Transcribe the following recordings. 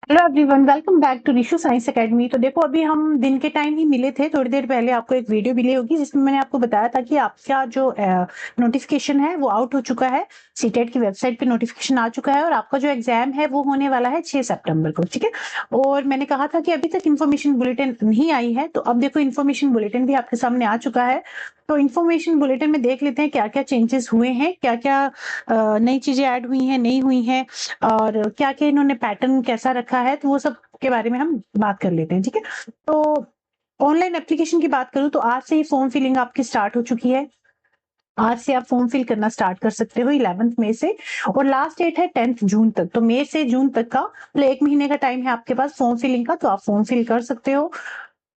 Hello everyone, welcome back to Rishu science academy. तो देखो, अभी हम दिन के टाइम ही मिले थे, थोड़ी देर पहले आपको एक वीडियो मिली होगी जिसमें मैंने आपको बताया था कि आपका जो नोटिफिकेशन है वो आउट हो चुका है। सीटेट की वेबसाइट पे नोटिफिकेशन आ चुका है और आपका जो एग्जाम है वो होने वाला है 6 सितंबर को। ठीक है। और मैंने कहा था कि अभी तक इन्फॉर्मेशन बुलेटिन नहीं आई है, तो अब देखो इन्फॉर्मेशन बुलेटिन भी आपके सामने आ चुका है। तो इन्फॉर्मेशन बुलेटिन में देख लेते हैं क्या क्या चेंजेस हुए हैं, क्या क्या नई चीजें ऐड हुई हैं, नहीं हुई हैं, और क्या क्या इन्होंने पैटर्न कैसा रखा है। तो वो सब के बारे में हम बात कर लेते हैं। ठीक है। तो ऑनलाइन एप्लीकेशन की बात करूं तो आज से ही फॉर्म फिलिंग आपकी स्टार्ट हो चुकी है। आज से आप फॉर्म फिल करना स्टार्ट कर सकते हो 11 मई से, और लास्ट डेट है 10 जून तक। तो मई से जून तक का मतलब 1 महीने का टाइम है आपके पास फॉर्म फिलिंग का, तो आप फॉर्म फिल कर सकते हो।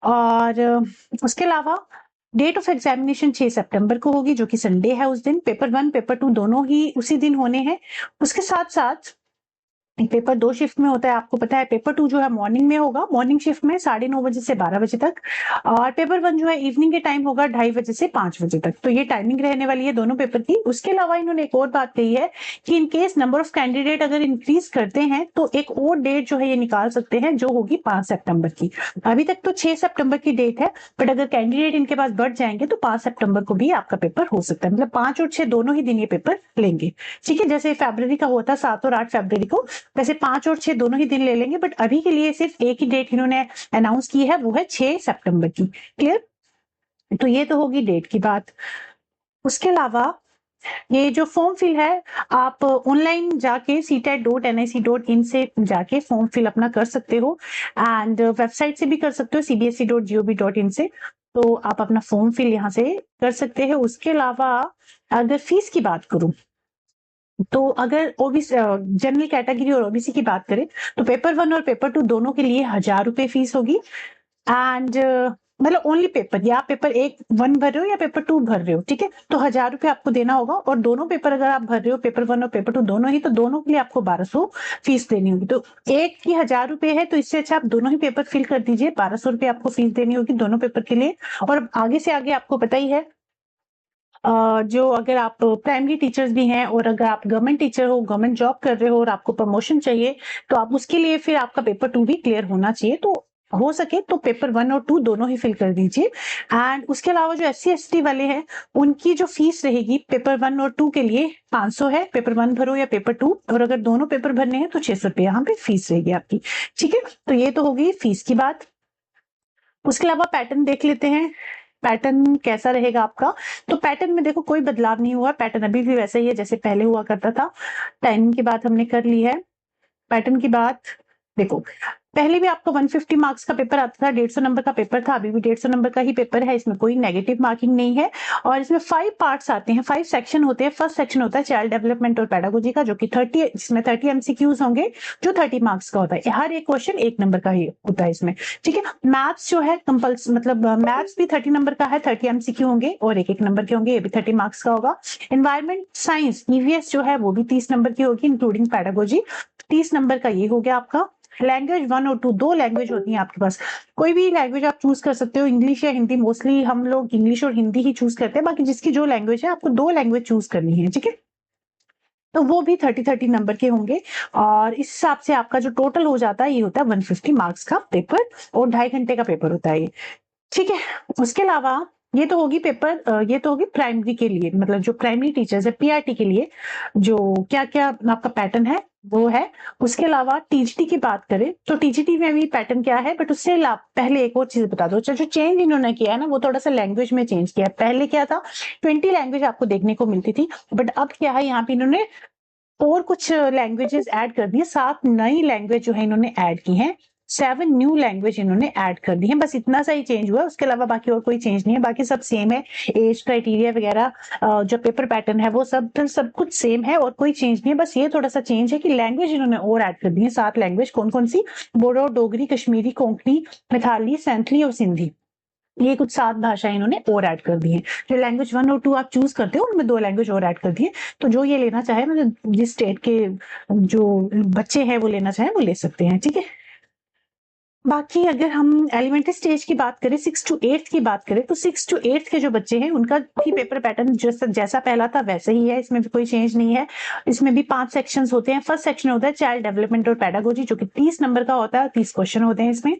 और उसके अलावा डेट ऑफ एग्जामिनेशन 6 सितंबर को होगी, जो कि संडे है। उस दिन पेपर 1 पेपर 2 दोनों ही उसी दिन होने हैं। उसके साथ साथ पेपर 2 शिफ्ट में होता है, आपको पता है। पेपर 2 जो है मॉर्निंग में होगा, मॉर्निंग शिफ्ट में 9:30 से 12 बजे तक, और पेपर 1 जो है इवनिंग के टाइम होगा 2:30 से 5 बजे तक। तो ये टाइमिंग रहने वाली है दोनों पेपर की। उसके अलावा इन्होंने एक और बात कही है कि in case number of candidate अगर इंक्रीज करते हैं तो एक और डेट जो है ये निकाल सकते हैं, जो होगी 5 सितंबर की। अभी तक तो 6 सितंबर की डेट है, बट अगर कैंडिडेट इनके पास बढ़ जाएंगे तो 5 सितंबर को भी आपका पेपर हो सकता है। मतलब 5 और 6 दोनों ही दिन ये पेपर लेंगे। ठीक है। जैसे फरवरी का हुआ था 7 और 8 फरवरी को, वैसे 5 और 6 दोनों ही दिन ले लेंगे, बट अभी के लिए सिर्फ एक ही डेट इन्होंने अनाउंस की है, वो है 6 सितंबर की। क्लियर। तो ये तो होगी डेट की बात। उसके अलावा ये जो फॉर्म फिल है, आप ऑनलाइन जाके ctet.nic.in से जाके फॉर्म फिल अपना कर सकते हो, एंड वेबसाइट से भी कर सकते हो cbse.gov.in से। तो आप अपना फॉर्म फिल यहाँ से कर सकते हैं। उसके अलावा अगर फीस की बात करूं, तो अगर ओबीसी जनरल कैटेगरी और ओबीसी की बात करें तो पेपर 1 और पेपर 2 दोनों के लिए 1000 रुपए फीस होगी। एंड मतलब ओनली पेपर, या आप पेपर 1 भर रहे हो या पेपर 2 भर रहे हो, ठीक है, तो 1000 रुपए आपको देना होगा। और दोनों पेपर अगर आप भर रहे हो, पेपर 1 और पेपर 2 दोनों ही, तो दोनों के लिए आपको 1200 फीस देनी होगी। तो एक की 1000 रुपए है, तो इससे अच्छा आप दोनों ही पेपर फिल कर दीजिए, 1200 रुपए आपको फीस देनी होगी दोनों पेपर के लिए। और आगे से आगे आपको पता ही है, जो अगर आप प्राइमरी टीचर्स भी हैं और अगर आप गवर्नमेंट टीचर हो, गवर्नमेंट जॉब कर रहे हो और आपको प्रमोशन चाहिए, तो आप उसके लिए फिर आपका पेपर 2 भी क्लियर होना चाहिए। तो हो सके तो पेपर 1 और 2 दोनों ही फिल कर दीजिए। एंड उसके अलावा जो SC ST वाले हैं, उनकी जो फीस रहेगी पेपर 1 और 2 के लिए 500 है। पेपर 1 भरो या पेपर 2, और अगर दोनों पेपर भरने हैं तो 600 रुपये यहाँ पे फीस रहेगी आपकी। ठीक है। तो ये तो होगी फीस की बात। उसके अलावा पैटर्न देख लेते हैं, पैटर्न कैसा रहेगा आपका। तो पैटर्न में देखो कोई बदलाव नहीं हुआ, पैटर्न अभी भी वैसा ही है जैसे पहले हुआ करता था। टाइमिंग की बात हमने कर ली है। पैटर्न की बात देखो, पहले भी आपका 150 मार्क्स का पेपर आता था, 150 नंबर का पेपर था, अभी भी 150 नंबर का ही पेपर है, इसमें कोई नेगेटिव मार्किंग नहीं है। और इसमें 5 पार्ट्स आते हैं, 5 सेक्शन होते हैं। फर्स्ट सेक्शन होता है चाइल्ड डेवलपमेंट और पेडागोजी का, जो कि 30, जिसमें 30 MCQs होंगे, जो 30 मार्क्स का होता है। हर एक क्वेश्चन 1 नंबर का ही होता है इसमें। ठीक है। मैथ्स जो है कंपल्स मतलब मैथ्स भी 30 नंबर का है, 30 MCQ होंगे और 1 1 नंबर के होंगे, ये भी 30 मार्क्स का होगा। एनवायरमेंट साइंस EVS जो है वो भी 30 नंबर की होगी, इंक्लूडिंग पेडागोजी। 30 नंबर का ये हो गया आपका। लैंग्वेज 1 और 2 दो लैंग्वेज होती है आपके पास, कोई भी लैंग्वेज आप चूज कर सकते हो, इंग्लिश या हिंदी। मोस्टली हम लोग इंग्लिश और हिंदी ही चूज करते हैं, बाकी जिसकी जो लैंग्वेज है आपको 2 लैंग्वेज चूज करनी है। ठीक है। तो वो भी 30 नंबर के होंगे, और इस हिसाब से आपका जो टोटल हो जाता है ये होता है 150 मार्क्स का पेपर, और 2.5 घंटे का पेपर होता है ये। ठीक है। उसके अलावा ये तो होगी पेपर, ये तो होगी प्राइमरी के लिए, मतलब जो प्राइमरी टीचर्स है PRT के लिए जो क्या क्या आपका पैटर्न है वो है। उसके अलावा TGT की बात करें तो TGT में भी पैटर्न क्या है, बट उससे पहले एक और चीज बता दो। जो चेंज इन्होंने किया है ना, वो थोड़ा सा लैंग्वेज में चेंज किया है। पहले क्या था, 20 लैंग्वेज आपको देखने को मिलती थी, बट अब क्या है, यहाँ पे इन्होंने और कुछ लैंग्वेजेस ऐड कर दी है। 7 नई लैंग्वेज जो है इन्होंने ऐड की हैं, 7 न्यू लैंग्वेज इन्होंने ऐड कर दी है। बस इतना सा ही चेंज हुआ है, उसके अलावा बाकी और कोई चेंज नहीं है, बाकी सब सेम है। एज क्राइटेरिया वगैरह, जो पेपर पैटर्न है वो सब कुछ सेम है, और कोई चेंज नहीं है। बस ये थोड़ा सा चेंज है कि लैंग्वेज इन्होंने और ऐड कर दी है। 7 लैंग्वेज कौन कौन सी, बोडो, डोगरी, कश्मीरी, कोंकणी, मैथाली, सैंथली और सिंधी। ये कुछ 7 भाषाएं इन्होंने और ऐड कर दी हैं। जो लैंग्वेज 1 और 2 आप चूज करते हो, उनमें 2 लैंग्वेज और ऐड कर दी है। तो जो ये लेना चाहे, मतलब जिस स्टेट के जो बच्चे हैं वो लेना चाहे वो ले सकते हैं। ठीक है। बाकी अगर हम एलिमेंट्री स्टेज की बात करें, 6 टू 8 की बात करें, तो 6 टू 8 के जो बच्चे हैं उनका भी पेपर पैटर्न जैसा पहला था वैसे ही है, इसमें भी कोई चेंज नहीं है। इसमें भी 5 सेक्शंस होते हैं। फर्स्ट सेक्शन होता है चाइल्ड डेवलपमेंट और पेडागोजी, जो कि 30 नंबर का होता है, 30 क्वेश्चन होते हैं इसमें।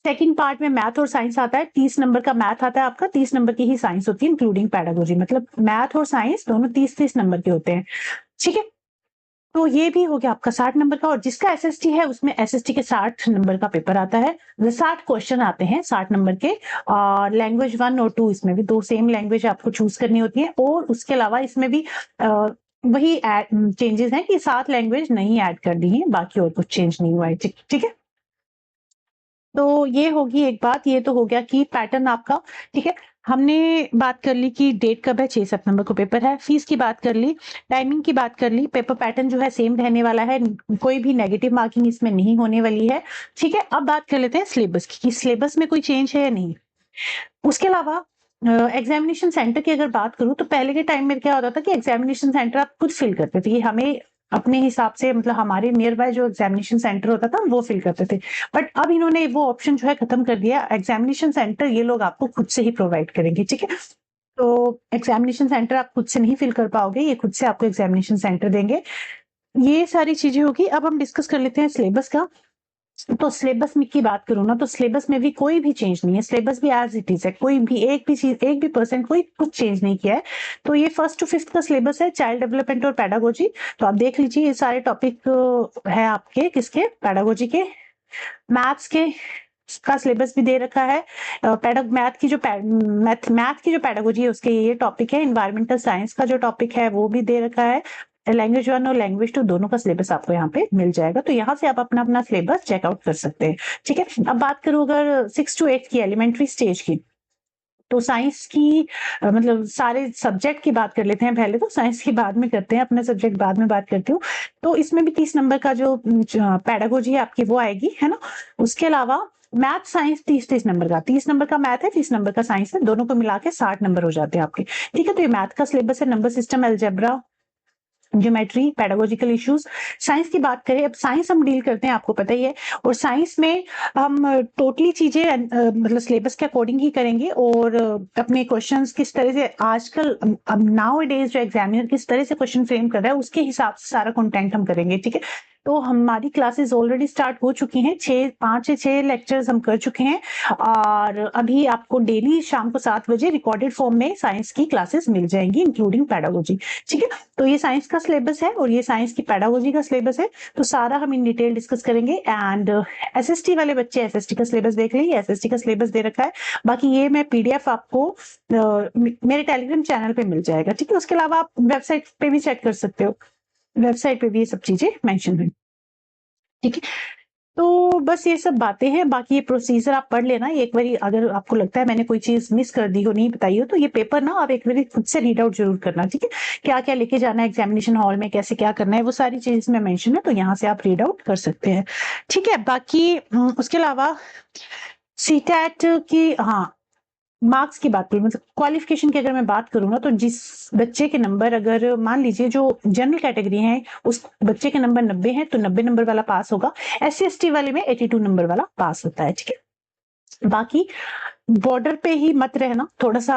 सेकंड पार्ट में मैथ और साइंस आता है, 30 नंबर का मैथ आता है आपका, 30 नंबर की ही साइंस होती है इंक्लूडिंग पेडागोजी, मतलब मैथ और साइंस दोनों 30-30 नंबर के होते हैं। ठीक है, तो ये भी हो गया आपका 60 नंबर का। और जिसका एसएसटी है उसमें एसएसटी के 60 नंबर का पेपर आता है, 60 क्वेश्चन आते हैं 60 नंबर के। और लैंग्वेज 1 और 2 इसमें भी 2 सेम लैंग्वेज आपको चूज करनी होती है। और उसके अलावा इसमें भी वही चेंजेस हैं कि 7 लैंग्वेज नहीं ऐड कर दी है, बाकी और कुछ चेंज नहीं हुआ है। ठीक है, तो ये होगी एक बात। ये तो हो गया कि पैटर्न आपका। ठीक है, हमने बात कर ली कि डेट कब है, 6 सितंबर को पेपर है। फीस की बात कर ली, टाइमिंग की बात कर ली, पेपर पैटर्न जो है सेम रहने वाला है, कोई भी नेगेटिव मार्किंग इसमें नहीं होने वाली है। ठीक है, अब बात कर लेते हैं सिलेबस की, कि सिलेबस में कोई चेंज है या नहीं। उसके अलावा एग्जामिनेशन सेंटर की अगर बात करूं, तो पहले के टाइम में क्या होता था कि एग्जामिनेशन सेंटर आप खुद फिल करते थे, हमें अपने हिसाब से, मतलब हमारे नियर बाय जो एग्जामिनेशन सेंटर होता था वो फिल करते थे। बट अब इन्होंने वो ऑप्शन जो है खत्म कर दिया, एग्जामिनेशन सेंटर ये लोग आपको खुद से ही प्रोवाइड करेंगे। ठीक है, तो एग्जामिनेशन सेंटर आप खुद से नहीं फिल कर पाओगे, ये खुद से आपको एग्जामिनेशन सेंटर देंगे। ये सारी चीजें होगी। अब हम डिस्कस कर लेते हैं सिलेबस का। तो सिलेबस में की बात करूं ना, तो सिलेबस में भी कोई भी चेंज नहीं है, सिलेबस भी एज इट इज है, कोई भी एक भी चीज, एक भी परसेंट कोई कुछ चेंज नहीं किया है। तो ये 1st टू 5th का सिलेबस है, चाइल्ड डेवलपमेंट और पेडागोजी। तो आप देख लीजिए, ये सारे टॉपिक है आपके किसके, पेडागोजी के। मैथ्स के का सिलेबस भी दे रखा है। मैथ की जो पेडागोजी है उसके ये टॉपिक है। इन्वायरमेंटल साइंस का जो टॉपिक है वो भी दे रखा है। लैंग्वेज 1 और लैंग्वेज 2 दोनों का सिलेबस आपको यहाँ पे मिल जाएगा, तो यहाँ से आप अपना अपना सिलेबस चेकआउट कर सकते हैं। ठीक है, अब बात करूं अगर 6 टू 8 की एलिमेंट्री स्टेज की, तो साइंस की मतलब सारे सब्जेक्ट की बात कर लेते हैं पहले, तो साइंस की बाद में करते हैं, अपना सब्जेक्ट बाद में बात करती हूँ। तो इसमें भी 30 नंबर का जो पेडागोजी है आपकी वो आएगी, है ना। उसके अलावा मैथ साइंस 30-30 नंबर का, 30 नंबर का मैथ है, 30 नंबर का साइंस है, दोनों को मिला के 60 नंबर हो जाते हैं आपके। ठीक है, तो ये मैथ का सिलेबस है, number system, algebra, geometry, pedagogical issues. Science की बात करें, अब साइंस हम डील करते हैं, आपको पता ही है। और साइंस में हम टोटली चीजें मतलब सिलेबस के अकॉर्डिंग ही करेंगे, और अपने क्वेश्चंस किस तरह से आजकल, अब नाउ डेज जो एग्जामिनर किस तरह से क्वेश्चन फ्रेम कर रहा है उसके हिसाब से सारा कंटेंट हम करेंगे। ठीक है, तो हमारी क्लासेस ऑलरेडी स्टार्ट हो चुकी हैं, 5 से 6 लेक्चर्स हम कर चुके हैं। और अभी आपको डेली शाम को 7 बजे रिकॉर्डेड फॉर्म में साइंस की क्लासेस मिल जाएंगी इंक्लूडिंग पेडागोजी। ठीक है, तो ये साइंस का सिलेबस है और ये साइंस की पेडागोजी का सिलेबस है, तो सारा हम इन डिटेल डिस्कस करेंगे। एंड एसएसटी वाले बच्चे एसएसटी का सिलेबस देख लेंगे, एसएसटी का सिलेबस दे रखा है। बाकी ये मैं पीडीएफ आपको मेरे टेलीग्राम चैनल पे मिल जाएगा। ठीक है, उसके अलावा आप वेबसाइट पे भी चेक कर सकते हो, वेबसाइट पे भी ये सब चीजें मेंशन है। ठीक है, तो बस ये सब बातें हैं। बाकी ये प्रोसीजर आप पढ़ लेना एक बार, अगर आपको लगता है मैंने कोई चीज मिस कर दी हो, नहीं बताई हो, तो ये पेपर ना आप एक बार खुद से रीड आउट जरूर करना। ठीक है, क्या क्या लेके जाना है एग्जामिनेशन हॉल में, कैसे क्या करना है, वो सारी चीज इसमें मेंशन है, तो यहाँ से आप रीड आउट कर सकते हैं। ठीक है, बाकी उसके अलावा सीटेट की, हाँ, मार्क्स की बात करूं, मतलब क्वालिफिकेशन की अगर मैं बात करूं ना, तो जिस बच्चे के नंबर, अगर मान लीजिए जो जनरल कैटेगरी है उस बच्चे के नंबर 90 है, तो 90 नंबर वाला पास होगा। SC/ST वाले में 82 नंबर वाला पास होता है। ठीक है, बाकी बॉर्डर पे ही मत रहना, थोड़ा सा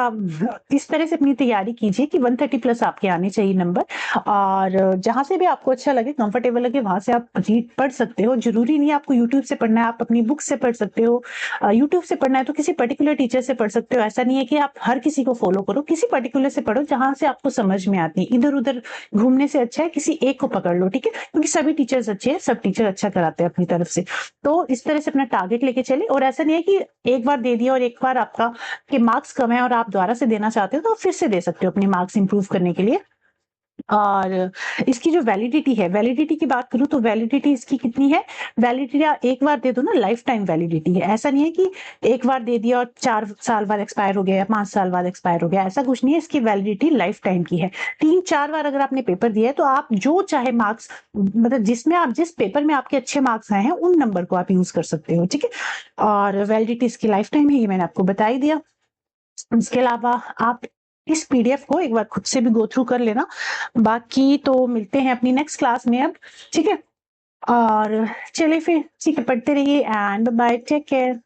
इस तरह से अपनी तैयारी कीजिए कि 130 प्लस आपके आने चाहिए नंबर। और जहां से भी आपको अच्छा लगे, कंफर्टेबल लगे, वहां से आप रीड पढ़ सकते हो। जरूरी नहीं है आपको यूट्यूब से पढ़ना है, आप अपनी बुक से पढ़ सकते हो। यूट्यूब से पढ़ना है तो किसी पर्टिकुलर टीचर से पढ़ सकते हो, ऐसा नहीं है कि आप हर किसी को फॉलो करो, किसी पर्टिकुलर से पढ़ो जहां से आपको समझ में आती है। इधर उधर घूमने से अच्छा है किसी एक को पकड़ लो। ठीक है, क्योंकि सभी टीचर्स अच्छे हैं, सब टीचर अच्छा कराते हैं अपनी तरफ से। तो इस तरह से अपना टारगेट लेके चले, और ऐसा नहीं है कि एक बार दे दिया और एक बार आपका के मार्क्स कम है और आप दोबारा से देना चाहते हो तो आप फिर से दे सकते हो अपने मार्क्स इंप्रूव करने के लिए। और इसकी जो वैलिडिटी है, वैलिडिटी की बात करूं तो वैलिडिटी इसकी कितनी है, वैलिडिटी एक बार दे दो ना, लाइफ टाइम वैलिडिटी है। ऐसा नहीं है कि एक बार दे दिया और 4 साल बाद एक्सपायर हो गया या 5 साल बाद एक्सपायर हो गया, ऐसा कुछ नहीं है। इसकी वैलिडिटी लाइफ टाइम की है। 3-4 बार अगर आपने पेपर दिया है तो आप जो चाहे मार्क्स, मतलब जिसमें आप, जिस पेपर में आपके अच्छे मार्क्स आए हैं उन नंबर को आप यूज कर सकते हो। ठीक है, और वैलिडिटी इसकी लाइफ टाइम है, ये मैंने आपको बता ही दिया। इसके अलावा आप इस पीडीएफ को एक बार खुद से भी गो थ्रू कर लेना। बाकी तो मिलते हैं अपनी नेक्स्ट क्लास में अब। ठीक है, और चलिए फिर ठीक है, पढ़ते रहिए एंड बाय, टेक केयर।